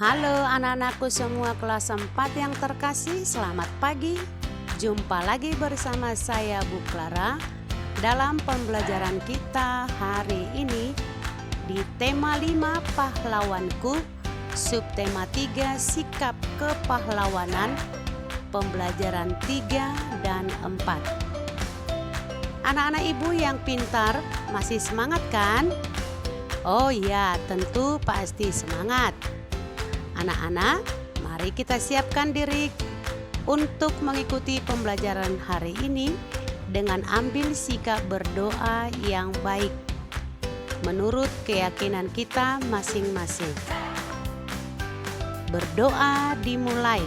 Halo anak-anakku semua kelas 4 yang terkasih, selamat pagi. Jumpa lagi bersama saya Bu Clara dalam pembelajaran kita hari ini di tema 5 pahlawanku, subtema 3 sikap kepahlawanan, pembelajaran 3 dan 4. Anak-anak ibu yang pintar, masih semangat kan? Oh iya, tentu pasti semangat. Anak-anak, mari kita siapkan diri untuk mengikuti pembelajaran hari ini dengan ambil sikap berdoa yang baik menurut keyakinan kita masing-masing. Berdoa dimulai,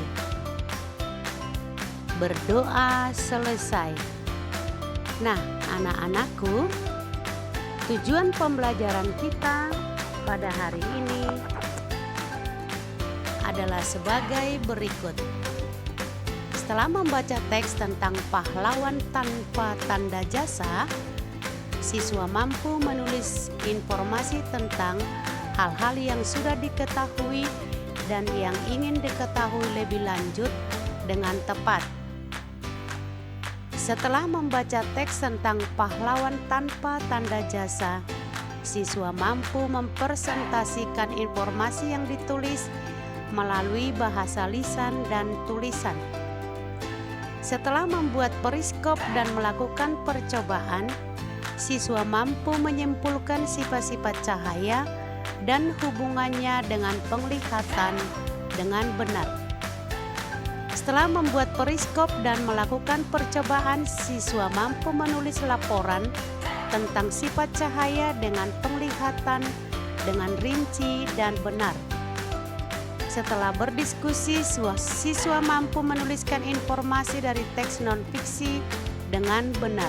berdoa selesai. Nah, anak-anakku, tujuan pembelajaran kita pada hari ini adalah sebagai berikut. Setelah membaca teks tentang pahlawan tanpa tanda jasa, siswa mampu menulis informasi tentang hal-hal yang sudah diketahui dan yang ingin diketahui lebih lanjut dengan tepat. Setelah membaca teks tentang pahlawan tanpa tanda jasa, siswa mampu mempresentasikan informasi yang ditulis melalui bahasa lisan dan tulisan. Setelah membuat periskop dan melakukan percobaan, siswa mampu menyimpulkan sifat-sifat cahaya dan hubungannya dengan penglihatan dengan benar. Setelah membuat periskop dan melakukan percobaan, siswa mampu menulis laporan tentang sifat cahaya dengan penglihatan dengan rinci dan benar. Setelah berdiskusi, siswa mampu menuliskan informasi dari teks non-fiksi dengan benar.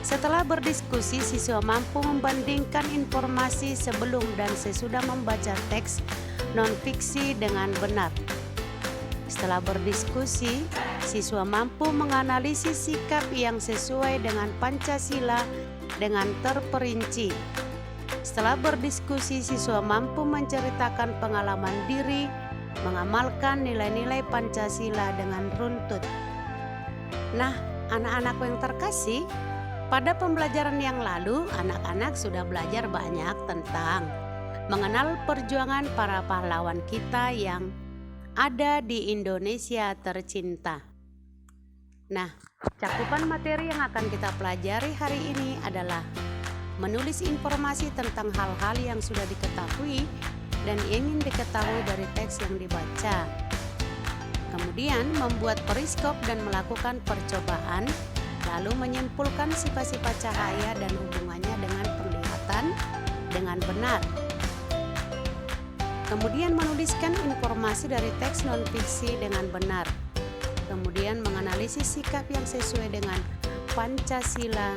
Setelah berdiskusi, siswa mampu membandingkan informasi sebelum dan sesudah membaca teks non-fiksi dengan benar. Setelah berdiskusi, siswa mampu menganalisis sikap yang sesuai dengan Pancasila dengan terperinci. Setelah berdiskusi, siswa mampu menceritakan pengalaman diri, mengamalkan nilai-nilai Pancasila dengan runtut. Nah, anak-anakku yang terkasih, pada pembelajaran yang lalu, anak-anak sudah belajar banyak tentang mengenal perjuangan para pahlawan kita yang ada di Indonesia tercinta. Nah, cakupan materi yang akan kita pelajari hari ini adalah menulis informasi tentang hal-hal yang sudah diketahui dan ingin diketahui dari teks yang dibaca. Kemudian membuat periskop dan melakukan percobaan, lalu menyimpulkan sifat-sifat cahaya dan hubungannya dengan penglihatan dengan benar. Kemudian menuliskan informasi dari teks non-fiksi dengan benar. Kemudian menganalisis sikap yang sesuai dengan Pancasila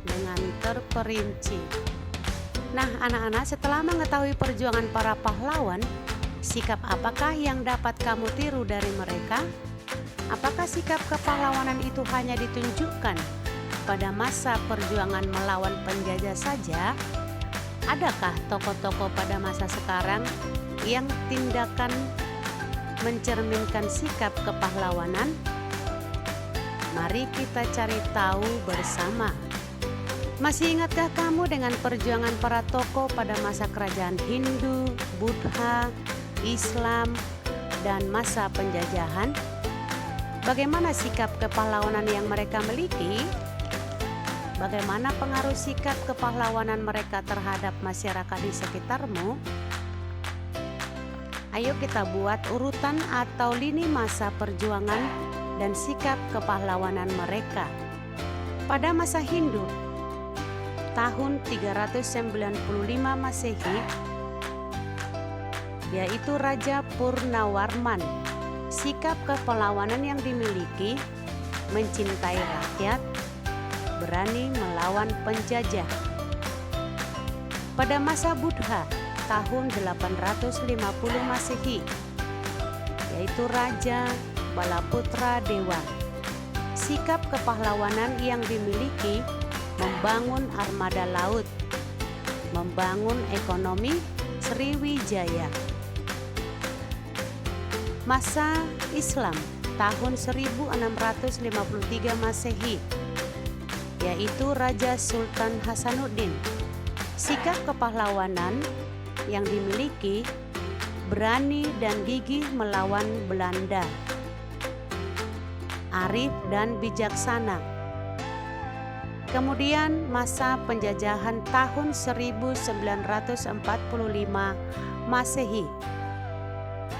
dengan terperinci. Nah, anak-anak, setelah mengetahui perjuangan para pahlawan, sikap apakah yang dapat kamu tiru dari mereka? Apakah sikap kepahlawanan itu hanya ditunjukkan pada masa perjuangan melawan penjajah saja? Adakah tokoh-tokoh pada masa sekarang yang tindakan mencerminkan sikap kepahlawanan? Mari kita cari tahu bersama. Masih ingatkah kamu dengan perjuangan para tokoh pada masa kerajaan Hindu, Buddha, Islam, dan masa penjajahan? Bagaimana sikap kepahlawanan yang mereka miliki? Bagaimana pengaruh sikap kepahlawanan mereka terhadap masyarakat di sekitarmu? Ayo kita buat urutan atau lini masa perjuangan dan sikap kepahlawanan mereka. Pada masa Hindu, tahun 395 Masehi, yaitu Raja Purnawarman, sikap kepahlawanan yang dimiliki mencintai rakyat, berani melawan penjajah. Pada masa Buddha, tahun 850 Masehi, yaitu Raja Balaputra Dewa, sikap kepahlawanan yang dimiliki membangun armada laut, membangun ekonomi Sriwijaya. Masa Islam tahun 1653 Masehi, yaitu Raja Sultan Hasanuddin. Sikap kepahlawanan yang dimiliki, berani dan gigih melawan Belanda, arif dan bijaksana. Kemudian masa penjajahan tahun 1945 Masehi,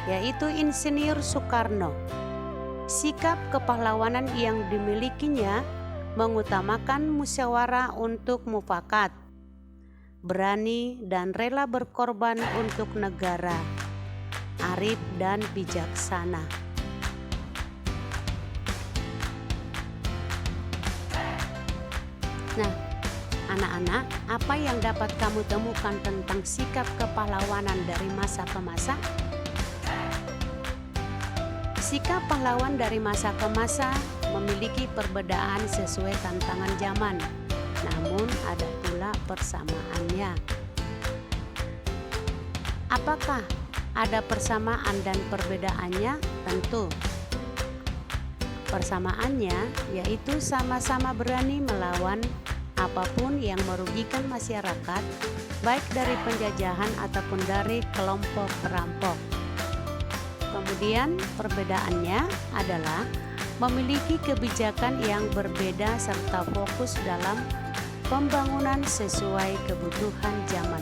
yaitu Insinyur Soekarno. Sikap kepahlawanan yang dimilikinya mengutamakan musyawarah untuk mufakat, berani dan rela berkorban untuk negara, arif dan bijaksana. Nah, anak-anak, apa yang dapat kamu temukan tentang sikap kepahlawanan dari masa ke masa? Sikap pahlawan dari masa ke masa memiliki perbedaan sesuai tantangan zaman, namun ada pula persamaannya. Apakah ada persamaan dan perbedaannya? Tentu. Persamaannya yaitu sama-sama berani melawan apapun yang merugikan masyarakat, baik dari penjajahan ataupun dari kelompok perampok. Kemudian perbedaannya adalah memiliki kebijakan yang berbeda serta fokus dalam pembangunan sesuai kebutuhan zaman.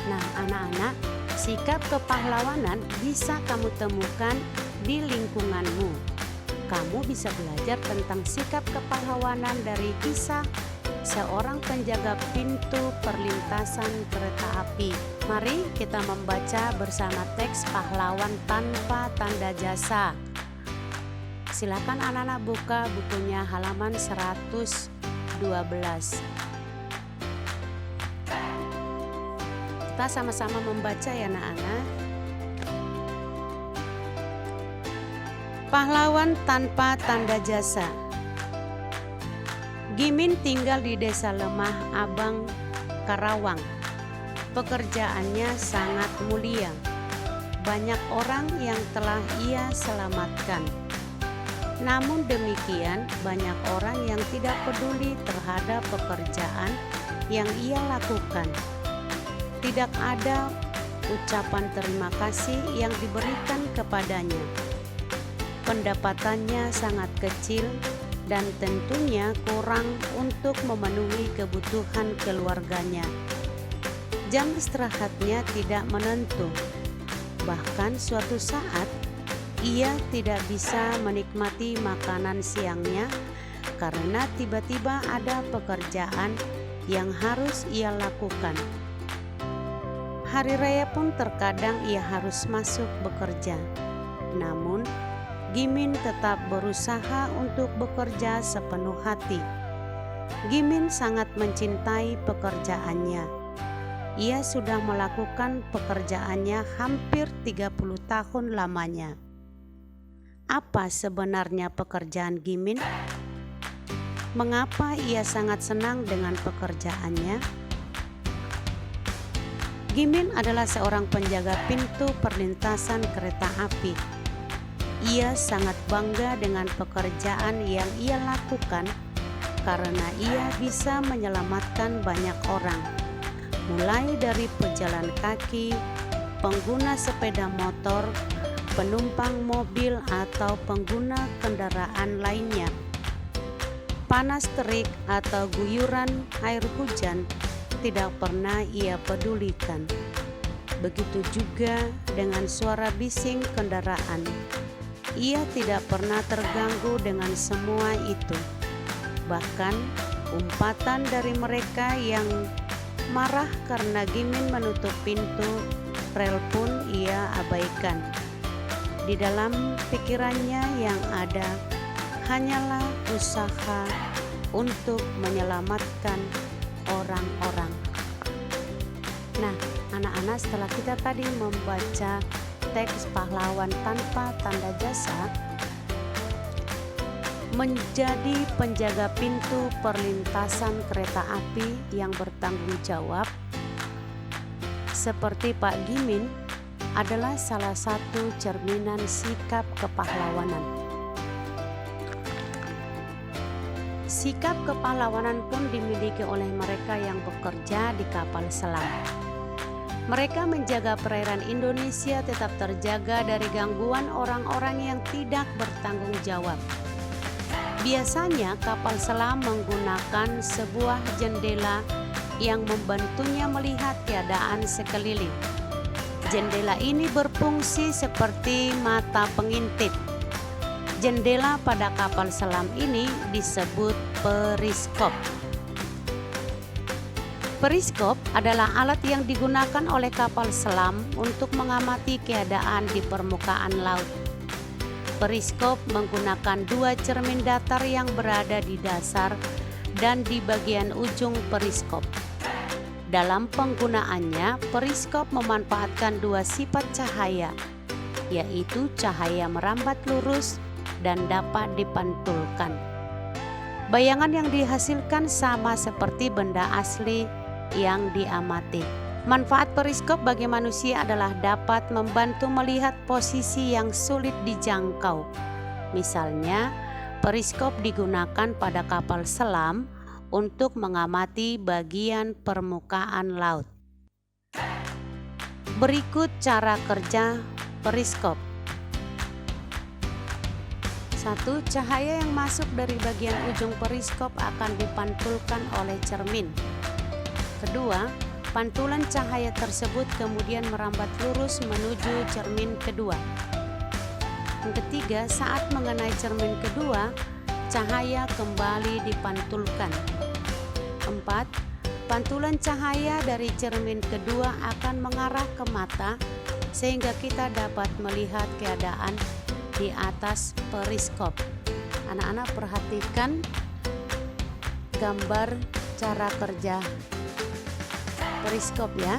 Nah, anak-anak, sikap kepahlawanan bisa kamu temukan di lingkunganmu. Kamu bisa belajar tentang sikap kepahlawanan dari kisah seorang penjaga pintu perlintasan kereta api. Mari kita membaca bersama teks Pahlawan Tanpa Tanda Jasa. Silakan anak-anak buka bukunya halaman 112. Kita sama-sama membaca ya anak-anak. Pahlawan Tanpa Tanda Jasa. Gimin tinggal di desa Lemah Abang, Karawang. Pekerjaannya sangat mulia. Banyak orang yang telah ia selamatkan. Namun demikian, banyak orang yang tidak peduli terhadap pekerjaan yang ia lakukan. Tidak ada ucapan terima kasih yang diberikan kepadanya. Pendapatannya sangat kecil dan tentunya kurang untuk memenuhi kebutuhan keluarganya. Jam istirahatnya tidak menentu. Bahkan suatu saat ia tidak bisa menikmati makanan siangnya karena tiba-tiba ada pekerjaan yang harus ia lakukan. Hari raya pun terkadang ia harus masuk bekerja. Namun Gimin tetap berusaha untuk bekerja sepenuh hati. Gimin sangat mencintai pekerjaannya. Ia sudah melakukan pekerjaannya hampir 30 tahun lamanya. Apa sebenarnya pekerjaan Gimin? Mengapa ia sangat senang dengan pekerjaannya? Gimin adalah seorang penjaga pintu perlintasan kereta api. Ia sangat bangga dengan pekerjaan yang ia lakukan karena ia bisa menyelamatkan banyak orang, mulai dari pejalan kaki, pengguna sepeda motor, penumpang mobil atau pengguna kendaraan lainnya. Panas terik atau guyuran air hujan tidak pernah ia pedulikan. Begitu juga dengan suara bising kendaraan. Ia tidak pernah terganggu dengan semua itu. Bahkan umpatan dari mereka yang marah karena Gimin menutup pintu rel pun ia abaikan. Di dalam pikirannya yang ada hanyalah usaha untuk menyelamatkan orang-orang. Nah, anak-anak, setelah kita tadi membaca teks Pahlawan Tanpa Tanda Jasa, menjadi penjaga pintu perlintasan kereta api yang bertanggung jawab, seperti Pak Gimin adalah salah satu cerminan sikap kepahlawanan. Sikap kepahlawanan pun dimiliki oleh mereka yang bekerja di kapal selam. Mereka menjaga perairan Indonesia tetap terjaga dari gangguan orang-orang yang tidak bertanggung jawab. Biasanya kapal selam menggunakan sebuah jendela yang membantunya melihat keadaan sekeliling. Jendela ini berfungsi seperti mata pengintip. Jendela pada kapal selam ini disebut periskop. Periskop adalah alat yang digunakan oleh kapal selam untuk mengamati keadaan di permukaan laut. Periskop menggunakan dua cermin datar yang berada di dasar dan di bagian ujung periskop. Dalam penggunaannya, periskop memanfaatkan dua sifat cahaya, yaitu cahaya merambat lurus dan dapat dipantulkan. Bayangan yang dihasilkan sama seperti benda asli yang diamati. Manfaat periskop bagi manusia adalah dapat membantu melihat posisi yang sulit dijangkau. Misalnya, periskop digunakan pada kapal selam untuk mengamati bagian permukaan laut. Berikut cara kerja periskop. 1. Cahaya yang masuk dari bagian ujung periskop akan dipantulkan oleh cermin. Kedua, pantulan cahaya tersebut kemudian merambat lurus menuju cermin kedua. Yang ketiga, saat mengenai cermin kedua, cahaya kembali dipantulkan. 4. Pantulan cahaya dari cermin kedua akan mengarah ke mata sehingga kita dapat melihat keadaan di atas periskop. Anak-anak perhatikan gambar cara kerja periskop ya.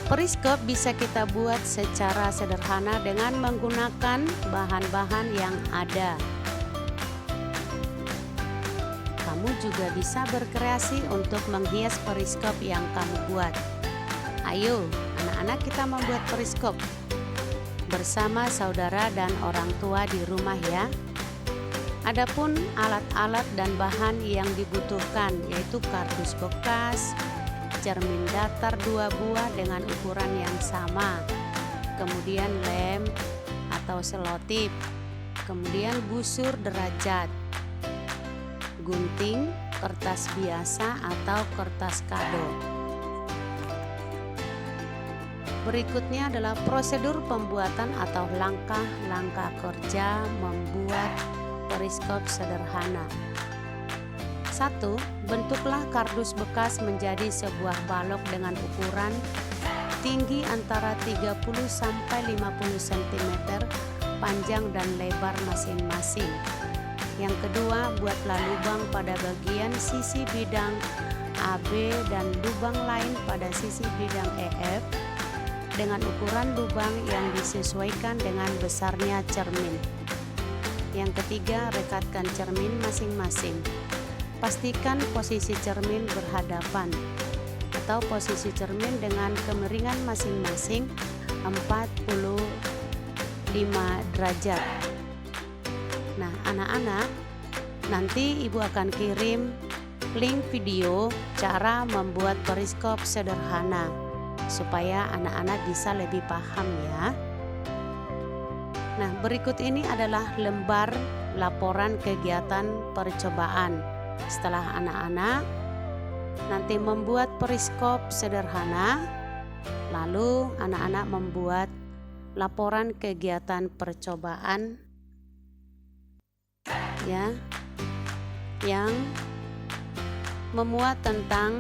Periskop bisa kita buat secara sederhana dengan menggunakan bahan-bahan yang ada. Kamu juga bisa berkreasi untuk menghias periskop yang kamu buat. Ayo, anak-anak, kita membuat periskop bersama saudara dan orang tua di rumah ya. Adapun alat-alat dan bahan yang dibutuhkan yaitu kardus bekas, cermin datar 2 buah dengan ukuran yang sama, kemudian lem atau selotip, kemudian busur derajat, gunting, kertas biasa atau kertas kado. Berikutnya adalah prosedur pembuatan atau langkah-langkah kerja membuat periskop sederhana. 1. Bentuklah kardus bekas menjadi sebuah balok dengan ukuran tinggi antara 30 sampai 50 cm, panjang dan lebar masing-masing. Yang kedua, buatlah lubang pada bagian sisi bidang AB dan lubang lain pada sisi bidang EF dengan ukuran lubang yang disesuaikan dengan besarnya cermin. Yang ketiga, rekatkan cermin masing-masing. Pastikan posisi cermin berhadapan atau posisi cermin dengan kemiringan masing-masing 45 derajat. Nah, anak-anak, nanti ibu akan kirim link video cara membuat periskop sederhana supaya anak-anak bisa lebih paham ya. Nah, berikut ini adalah lembar laporan kegiatan percobaan. Setelah anak-anak nanti membuat periskop sederhana, lalu anak-anak membuat laporan kegiatan percobaan ya, yang memuat tentang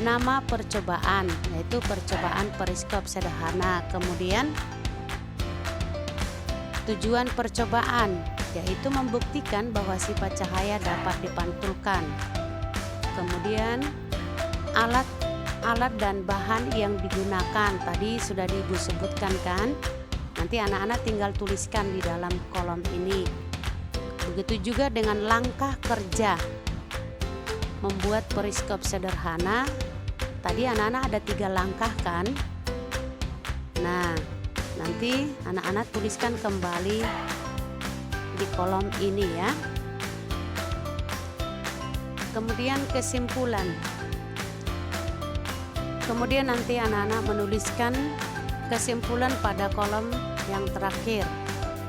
nama percobaan, yaitu percobaan periskop sederhana. Kemudian tujuan percobaan, yaitu membuktikan bahwa sifat cahaya dapat dipantulkan. Kemudian alat dan bahan yang digunakan tadi sudah Ibu sebutkan kan. Nanti anak-anak tinggal tuliskan di dalam kolom ini. Begitu juga dengan langkah kerja membuat periskop sederhana Tadi anak-anak ada 3 langkah kan? Nah, nanti anak-anak tuliskan kembali di kolom ini ya. Kemudian kesimpulan. Kemudian nanti anak-anak menuliskan kesimpulan pada kolom yang terakhir.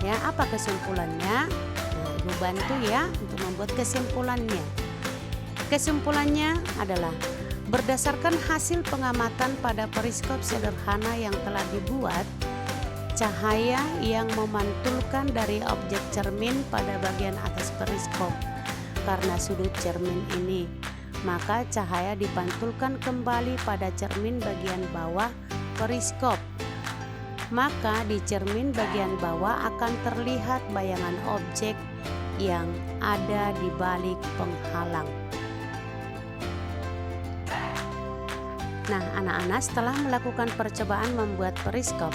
Ya, apa kesimpulannya? Nah, Ibu bantu ya untuk membuat kesimpulannya. Kesimpulannya adalah berdasarkan hasil pengamatan pada periskop sederhana yang telah dibuat, cahaya yang memantulkan dari objek cermin pada bagian atas periskop karena sudut cermin ini, maka cahaya dipantulkan kembali pada cermin bagian bawah periskop. Maka di cermin bagian bawah akan terlihat bayangan objek yang ada di balik penghalang. Nah, anak-anak setelah melakukan percobaan membuat periskop,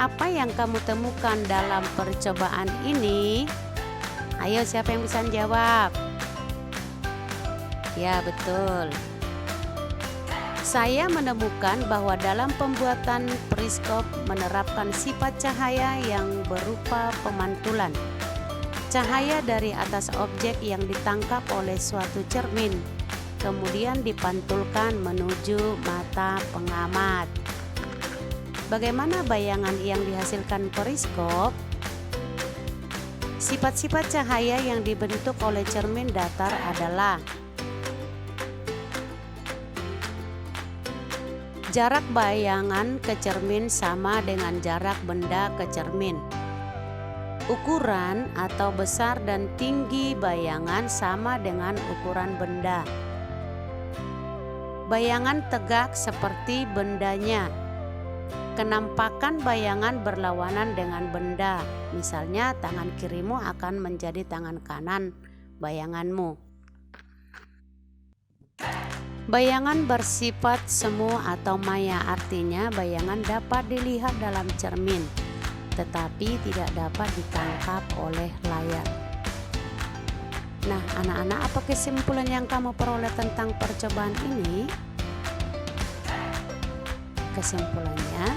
apa yang kamu temukan dalam percobaan ini? Ayo, siapa yang bisa jawab? Ya, betul. Saya menemukan bahwa dalam pembuatan periskop menerapkan sifat cahaya yang berupa pemantulan. Cahaya dari atas objek yang ditangkap oleh suatu cermin kemudian dipantulkan menuju mata pengamat. Bagaimana bayangan yang dihasilkan periskop? Sifat-sifat cahaya yang dibentuk oleh cermin datar adalah jarak bayangan ke cermin sama dengan jarak benda ke cermin. Ukuran atau besar dan tinggi bayangan sama dengan ukuran benda. Bayangan tegak seperti bendanya. Kenampakan bayangan berlawanan dengan benda. Misalnya tangan kirimu akan menjadi tangan kanan bayanganmu. Bayangan bersifat semu atau maya, artinya bayangan dapat dilihat dalam cermin, tetapi tidak dapat ditangkap oleh layar. Nah, anak-anak, apa kesimpulan yang kamu peroleh tentang percobaan ini? Kesimpulannya,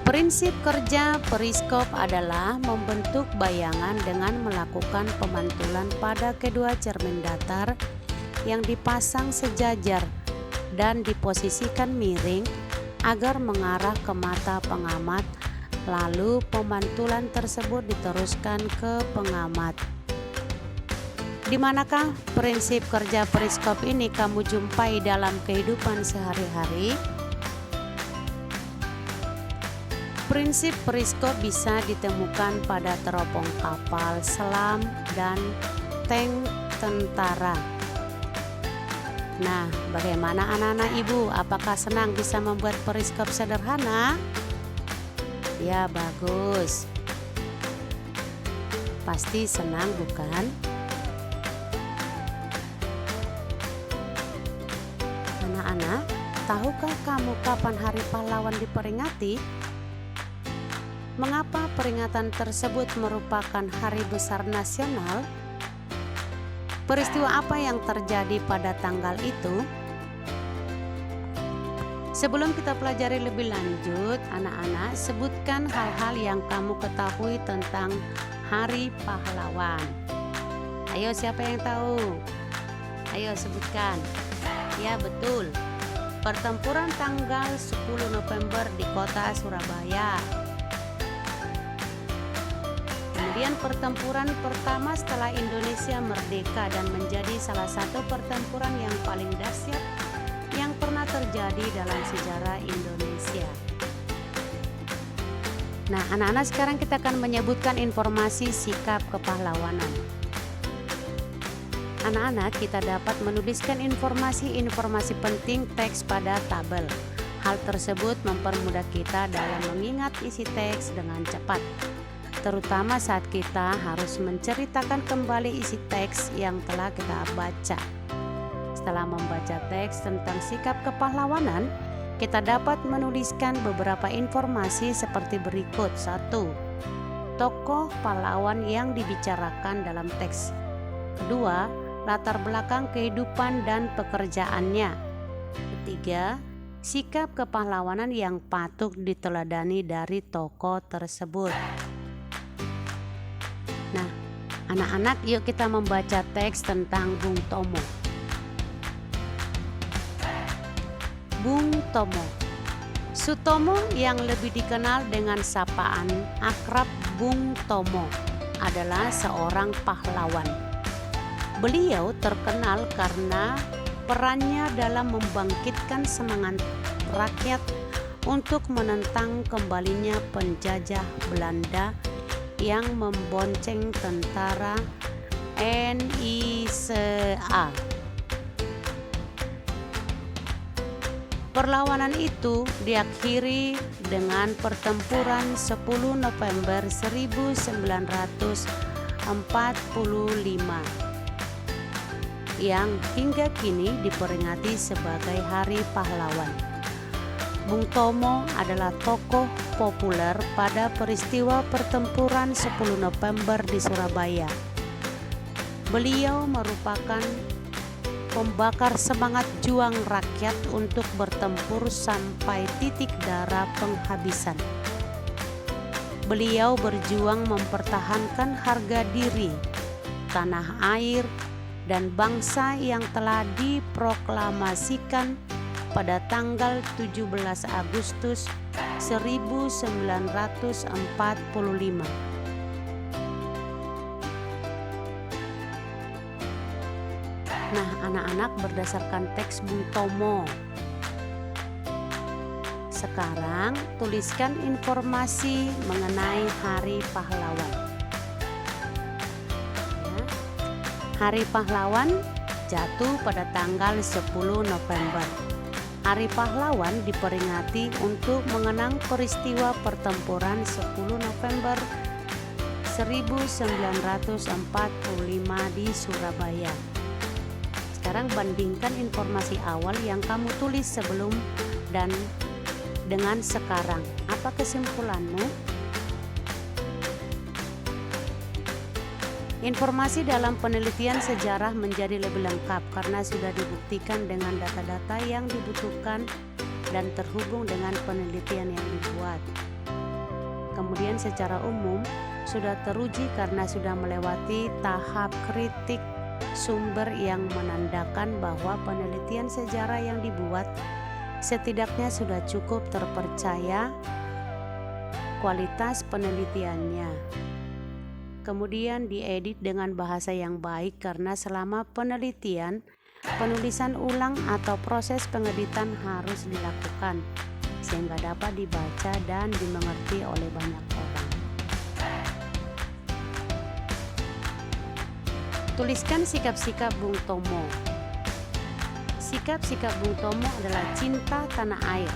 prinsip kerja periskop adalah membentuk bayangan dengan melakukan pemantulan pada kedua cermin datar yang dipasang sejajar dan diposisikan miring agar mengarah ke mata pengamat, lalu pemantulan tersebut diteruskan ke pengamat. Di manakah prinsip kerja periskop ini kamu jumpai dalam kehidupan sehari-hari? Prinsip periskop bisa ditemukan pada teropong kapal selam dan tank tentara. Nah, bagaimana anak-anak ibu? Apakah senang bisa membuat periskop sederhana? Ya, bagus. Pasti senang, bukan? Anak-anak, tahukah kamu kapan Hari Pahlawan diperingati? Mengapa peringatan tersebut merupakan hari besar nasional? Peristiwa apa yang terjadi pada tanggal itu? Sebelum kita pelajari lebih lanjut, anak-anak, sebutkan hal-hal yang kamu ketahui tentang Hari Pahlawan. Ayo, siapa yang tahu? Ayo sebutkan. Ya, betul. Pertempuran tanggal 10 November di kota Surabaya. Kemudian pertempuran pertama setelah Indonesia merdeka dan menjadi salah satu pertempuran yang paling dahsyat yang pernah terjadi dalam sejarah Indonesia. Nah, anak-anak, sekarang kita akan menyebutkan informasi sikap kepahlawanan. Anak-anak, kita dapat menuliskan informasi-informasi penting teks pada tabel. Hal tersebut mempermudah kita dalam mengingat isi teks dengan cepat, terutama saat kita harus menceritakan kembali isi teks yang telah kita baca. Setelah membaca teks tentang sikap kepahlawanan, kita dapat menuliskan beberapa informasi seperti berikut. 1. Tokoh pahlawan yang dibicarakan dalam teks. 2. latar belakang kehidupan dan pekerjaannya. Ketiga, sikap kepahlawanan yang patut diteladani dari tokoh tersebut. Nah, anak-anak, yuk kita membaca teks tentang Bung Tomo. Bung Tomo. Sutomo yang lebih dikenal dengan sapaan akrab Bung Tomo adalah seorang pahlawan. Beliau terkenal karena perannya dalam membangkitkan semangat rakyat untuk menentang kembalinya penjajah Belanda yang membonceng tentara NICA. Perlawanan itu diakhiri dengan pertempuran 10 November 1945 yang hingga kini diperingati sebagai Hari Pahlawan. Bung Tomo adalah tokoh populer pada peristiwa pertempuran 10 November di Surabaya. Beliau merupakan pembakar semangat juang rakyat untuk bertempur sampai titik darah penghabisan. Beliau berjuang mempertahankan harga diri, tanah air, dan bangsa yang telah diproklamasikan pada tanggal 17 Agustus 1945. Nah, anak-anak, berdasarkan teks Bung Tomo, sekarang tuliskan informasi mengenai Hari Pahlawan. Hari Pahlawan jatuh pada tanggal 10 November. Hari Pahlawan diperingati untuk mengenang peristiwa pertempuran 10 November 1945 di Surabaya. Sekarang bandingkan informasi awal yang kamu tulis sebelum dan dengan sekarang. Apa kesimpulanmu? Informasi dalam penelitian sejarah menjadi lebih lengkap karena sudah dibuktikan dengan data-data yang dibutuhkan dan terhubung dengan penelitian yang dibuat. Kemudian secara umum sudah teruji karena sudah melewati tahap kritik sumber yang menandakan bahwa penelitian sejarah yang dibuat setidaknya sudah cukup terpercaya kualitas penelitiannya. Kemudian diedit dengan bahasa yang baik karena selama penelitian, penulisan ulang atau proses pengeditan harus dilakukan sehingga dapat dibaca dan dimengerti oleh banyak orang. Tuliskan sikap-sikap Bung Tomo. Sikap-sikap Bung Tomo adalah cinta tanah air,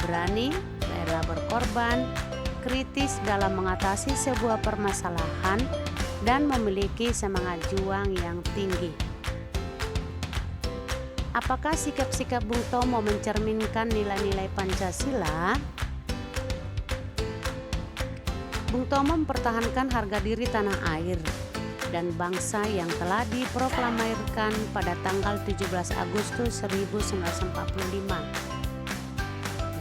berani, rela berkorban, kritis dalam mengatasi sebuah permasalahan, dan memiliki semangat juang yang tinggi. Apakah sikap-sikap Bung Tomo mencerminkan nilai-nilai Pancasila? Bung Tomo mempertahankan harga diri tanah air dan bangsa yang telah diproklamirkan pada tanggal 17 Agustus 1945.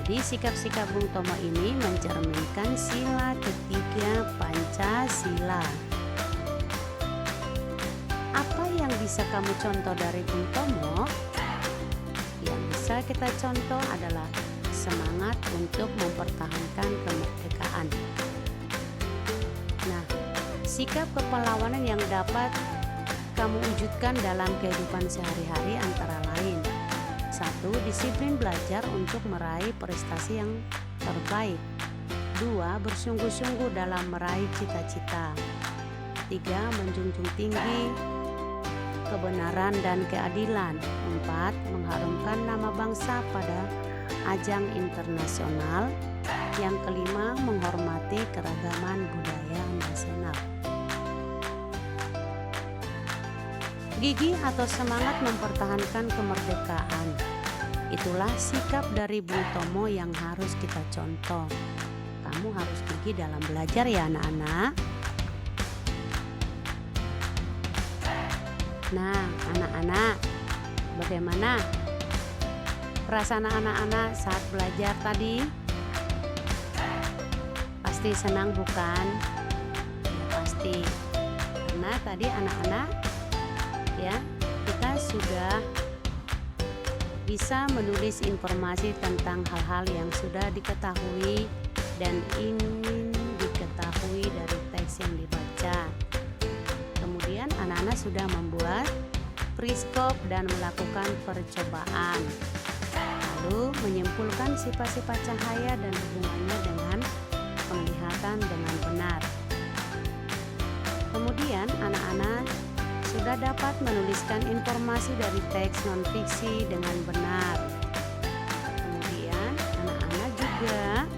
Jadi sikap-sikap Bung Tomo ini mencerminkan sila ketiga Pancasila. Apa yang bisa kamu contoh dari Bung Tomo? Yang bisa kita contoh adalah semangat untuk mempertahankan kemerdekaan. Nah, sikap kepahlawanan yang dapat kamu wujudkan dalam kehidupan sehari-hari antara lain: 1. Disiplin belajar untuk meraih prestasi yang terbaik. 2. Bersungguh-sungguh dalam meraih cita-cita. 3. Menjunjung tinggi kebenaran dan keadilan. 4. Mengharumkan nama bangsa pada ajang internasional. Yang kelima, menghormati keragaman budaya nasional. Gigih atau semangat mempertahankan kemerdekaan. Itulah sikap dari Bung Tomo yang harus kita contoh. Kamu harus gigih dalam belajar ya anak-anak. Nah, anak-anak, bagaimana perasaan anak-anak saat belajar tadi? Pasti senang bukan? Ya, pasti. Karena tadi anak-anak ya, kita sudah bisa menulis informasi tentang hal-hal yang sudah diketahui dan ingin diketahui dari teks yang dibaca. Kemudian anak-anak sudah membuat periskop dan melakukan percobaan. Lalu menyimpulkan sifat-sifat cahaya dan hubungannya dengan penglihatan dengan benar. Kemudian anak-anak sudah dapat menuliskan informasi dari teks non-fiksi dengan benar. Kemudian anak-anak juga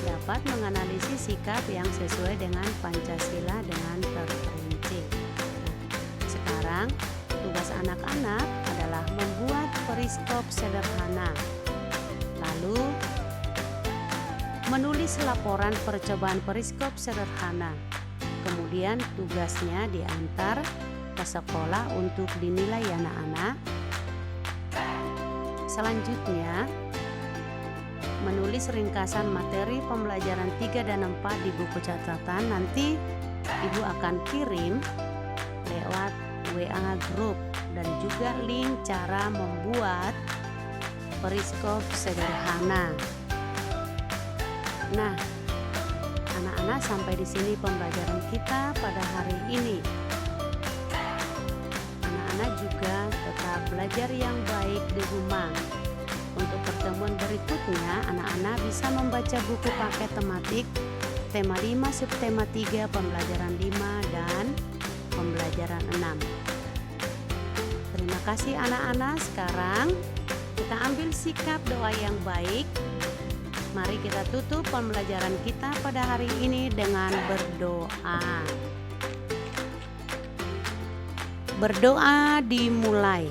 dapat menganalisis sikap yang sesuai dengan Pancasila dengan terperinci. Sekarang tugas anak-anak adalah membuat periskop sederhana. Lalu menulis laporan percobaan periskop sederhana. Kemudian tugasnya diantar ke sekolah untuk dinilai anak-anak. Selanjutnya, menulis ringkasan materi pembelajaran 3 dan 4 di buku catatan. Nanti Ibu akan kirim lewat WA grup dan juga link cara membuat periskop sederhana. Nah, anak-anak, sampai di sini pembelajaran kita pada hari ini. Juga tetap belajar yang baik di rumah. Untuk pertemuan berikutnya, anak-anak bisa membaca buku paket tematik tema 5, subtema 3, pembelajaran 5 dan pembelajaran 6. Terima kasih anak-anak. Sekarang kita ambil sikap doa yang baik. Mari kita tutup pembelajaran kita pada hari ini dengan berdoa. Berdoa dimulai.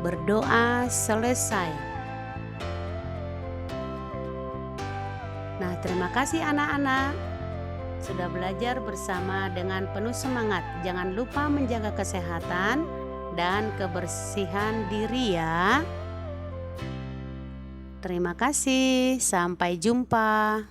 Berdoa selesai. Nah, terima kasih anak-anak sudah belajar bersama dengan penuh semangat. Jangan lupa menjaga kesehatan dan kebersihan diri ya. Terima kasih, sampai jumpa.